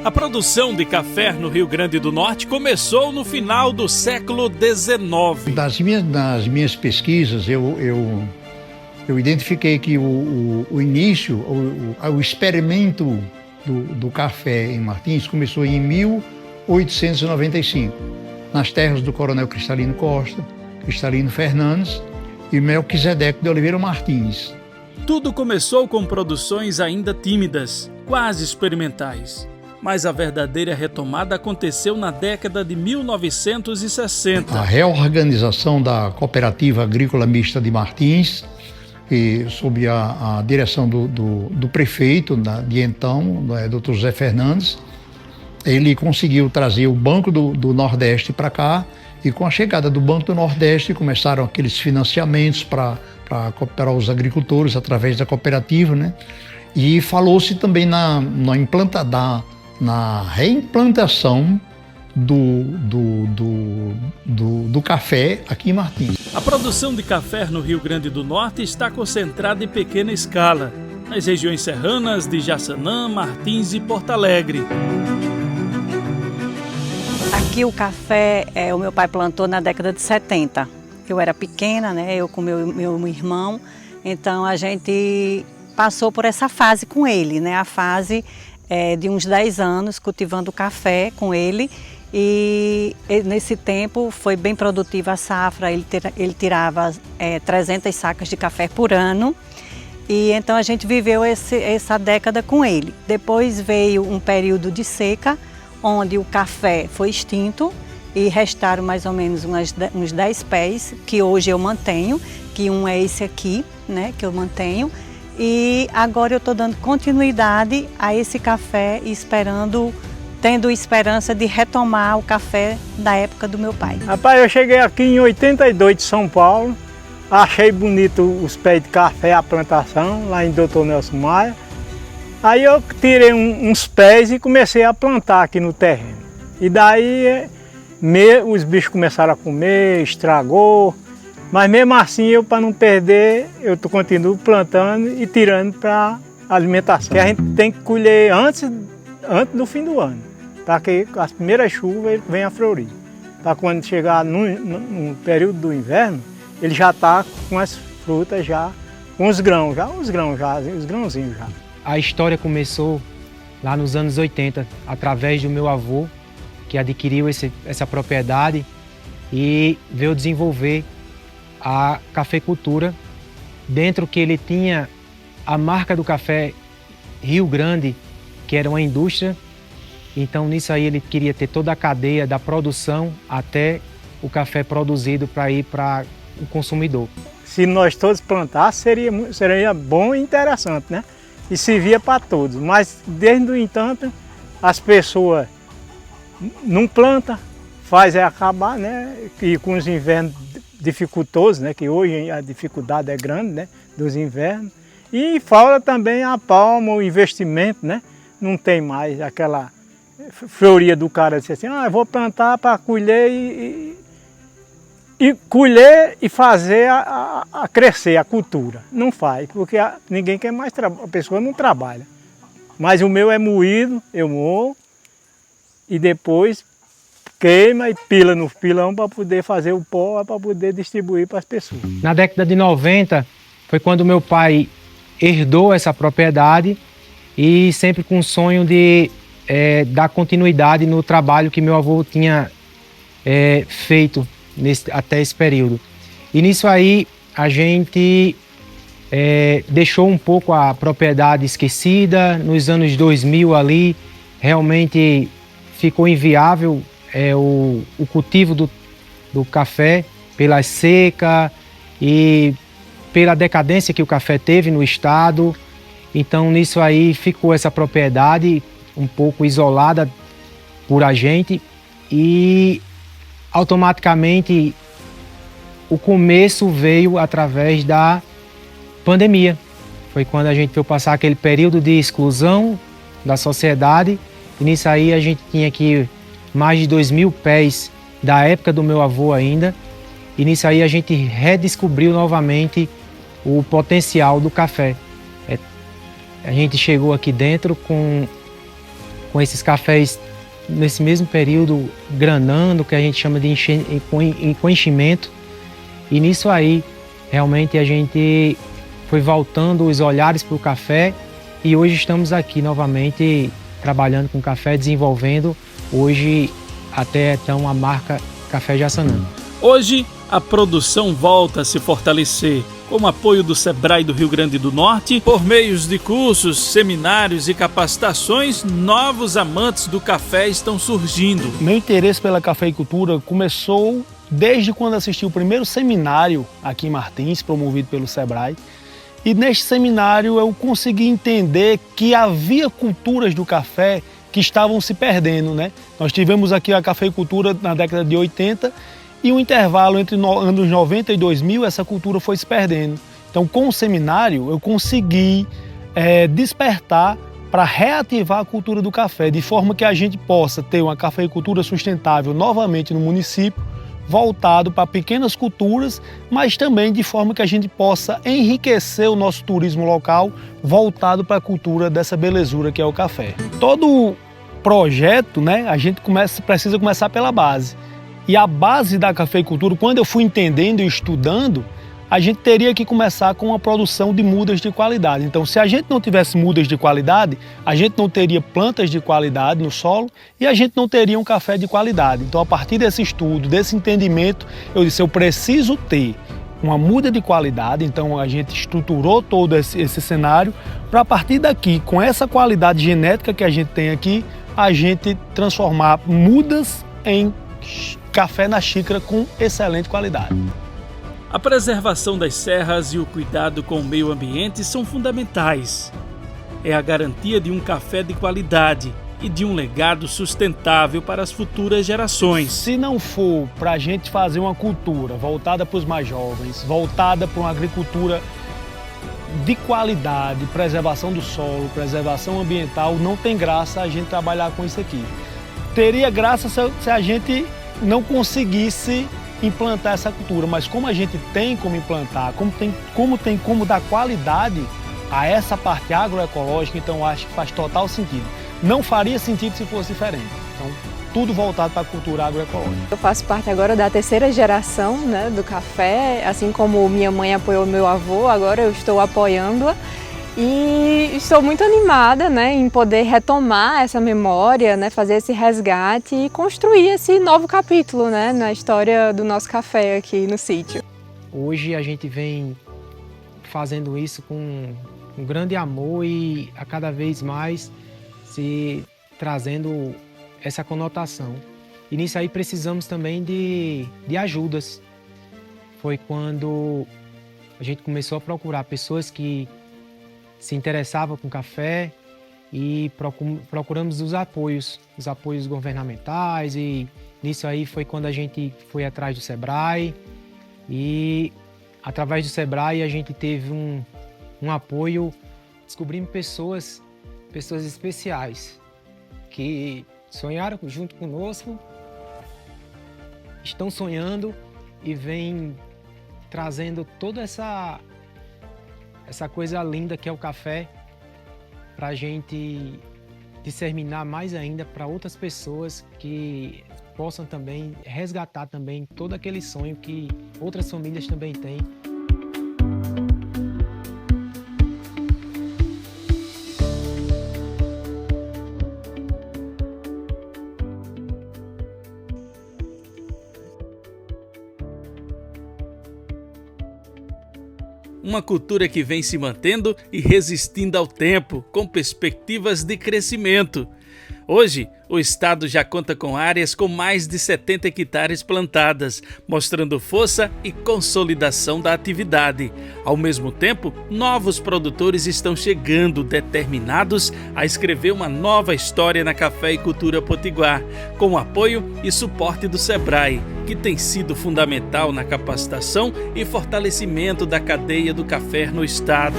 A produção de café no Rio Grande do Norte começou no final do século XIX. Nas minhas pesquisas, eu identifiquei que o início, o experimento do café em Martins começou em 1895, nas terras do Coronel Cristalino Costa, Cristalino Fernandes e Melquisedeque de Oliveira Martins. Tudo começou com produções ainda tímidas, quase experimentais. Mas a verdadeira retomada aconteceu na década de 1960. A reorganização da Cooperativa Agrícola Mista de Martins, sob a direção do prefeito de então, Dr. José Fernandes, ele conseguiu trazer o Banco do Nordeste para cá, e com a chegada do Banco do Nordeste começaram aqueles financiamentos para os agricultores através da cooperativa, né? E falou-se também na reimplantação do café aqui em Martins. A produção de café no Rio Grande do Norte está concentrada em pequena escala, nas regiões serranas de Jaçanã, Martins e Porto Alegre. Aqui o café, o meu pai plantou na década de 70. Eu era pequena, né? Eu com meu irmão, então a gente passou por essa fase com ele, né? A fase de uns 10 anos cultivando café com ele, e nesse tempo foi bem produtiva a safra. Ele tirava 300 sacas de café por ano, e então a gente viveu essa década com ele. Depois veio um período de seca, onde o café foi extinto e restaram mais ou menos uns 10 pés, que hoje eu mantenho, que um é esse aqui, né, que eu mantenho. E agora eu estou dando continuidade a esse café e tendo esperança de retomar o café da época do meu pai. Rapaz, eu cheguei aqui em 82 de São Paulo, achei bonito os pés de café, a plantação, lá em Dr. Nelson Maia. Aí eu tirei uns pés e comecei a plantar aqui no terreno. E daí os bichos começaram a comer, estragou. Mas mesmo assim, para não perder, eu continuo plantando e tirando para alimentação. Que a gente tem que colher antes do fim do ano, para que as primeiras chuvas venham a florir. Para quando chegar no período do inverno, ele já está com as frutas já, com os grãozinhos já. A história começou lá nos anos 80, através do meu avô, que adquiriu essa propriedade e veio desenvolver a cafeicultura, dentro que ele tinha a marca do café Rio Grande, que era uma indústria. Então nisso aí ele queria ter toda a cadeia da produção até o café produzido para ir para o consumidor. Se nós todos plantássemos, seria bom e interessante, né? E servia para todos, mas desde o entanto as pessoas não plantam, faz acabar, né? E com os invernos dificultosos, né? Que hoje a dificuldade é grande, né? Dos invernos. E falta também a palma, o investimento, né? Não tem mais aquela floria do cara dizer assim, eu vou plantar para colher e colher e fazer a crescer a cultura. Não faz, porque ninguém quer mais trabalhar, a pessoa não trabalha. Mas o meu é moído, eu moo e depois queima e pila no pilão para poder fazer o pó, para poder distribuir para as pessoas. Na década de 90 foi quando meu pai herdou essa propriedade e sempre com o sonho de dar continuidade no trabalho que meu avô tinha feito até esse período. E nisso aí a gente deixou um pouco a propriedade esquecida. Nos anos 2000 ali realmente ficou inviável o cultivo do café pela seca e pela decadência que o café teve no estado. Então nisso aí ficou essa propriedade um pouco isolada por a gente e automaticamente o começo veio através da pandemia. Foi quando a gente veio passar aquele período de exclusão da sociedade e nisso aí a gente tinha aqui mais de 2.000 pés da época do meu avô ainda, e nisso aí a gente redescobriu novamente o potencial do café. A gente chegou aqui dentro com com esses cafés nesse mesmo período granando, que a gente chama de enchimento. E nisso aí, realmente a gente foi voltando os olhares para o café e hoje estamos aqui novamente trabalhando com café, desenvolvendo hoje até então a marca Café Jaçanã. Hoje, a produção volta a se fortalecer, com o apoio do Sebrae do Rio Grande do Norte, por meios de cursos, seminários e capacitações, novos amantes do café estão surgindo. Meu interesse pela cafeicultura começou desde quando assisti o primeiro seminário aqui em Martins, promovido pelo Sebrae. E neste seminário eu consegui entender que havia culturas do café que estavam se perdendo, né? Nós tivemos aqui a cafeicultura na década de 80 e um intervalo entre anos 90 e 2000, essa cultura foi se perdendo. Então, com o seminário, eu consegui despertar para reativar a cultura do café, de forma que a gente possa ter uma cafeicultura sustentável novamente no município, voltado para pequenas culturas, mas também de forma que a gente possa enriquecer o nosso turismo local, voltado para a cultura dessa belezura que é o café. Todo projeto, né, a gente precisa começar pela base. E a base da cafeicultura, quando eu fui entendendo e estudando, a gente teria que começar com a produção de mudas de qualidade. Então, se a gente não tivesse mudas de qualidade, a gente não teria plantas de qualidade no solo e a gente não teria um café de qualidade. Então, a partir desse estudo, desse entendimento, eu disse, eu preciso ter uma muda de qualidade. Então, a gente estruturou todo esse cenário para, a partir daqui, com essa qualidade genética que a gente tem aqui, a gente transformar mudas em café na xícara com excelente qualidade. A preservação das serras e o cuidado com o meio ambiente são fundamentais. É a garantia de um café de qualidade e de um legado sustentável para as futuras gerações. Se não for para a gente fazer uma cultura voltada para os mais jovens, voltada para uma agricultura de qualidade, preservação do solo, preservação ambiental, não tem graça a gente trabalhar com isso aqui. Teria graça se a gente não conseguisse implantar essa cultura, mas como a gente tem como implantar, como tem como dar qualidade a essa parte agroecológica, então acho que faz total sentido. Não faria sentido se fosse diferente. Então, tudo voltado para a cultura agroecológica. Eu faço parte agora da terceira geração, né, do café, assim como minha mãe apoiou meu avô, agora eu estou apoiando-a. E estou muito animada, né, em poder retomar essa memória, né, fazer esse resgate e construir esse novo capítulo, né, na história do nosso café aqui no sítio. Hoje a gente vem fazendo isso com um grande amor e a cada vez mais se trazendo essa conotação. E nisso aí precisamos também de ajudas. Foi quando a gente começou a procurar pessoas que se interessava com café e procuramos os apoios governamentais, e nisso aí foi quando a gente foi atrás do Sebrae e através do Sebrae a gente teve um apoio, descobrimos pessoas especiais que sonharam junto conosco, estão sonhando e vêm trazendo toda essa coisa linda que é o café para a gente disseminar mais ainda para outras pessoas que possam também resgatar também todo aquele sonho que outras famílias também têm. Uma cultura que vem se mantendo e resistindo ao tempo, com perspectivas de crescimento. Hoje, o estado já conta com áreas com mais de 70 hectares plantadas, mostrando força e consolidação da atividade. Ao mesmo tempo, novos produtores estão chegando, determinados a escrever uma nova história na cafeicultura potiguar, com o apoio e suporte do Sebrae, que tem sido fundamental na capacitação e fortalecimento da cadeia do café no estado.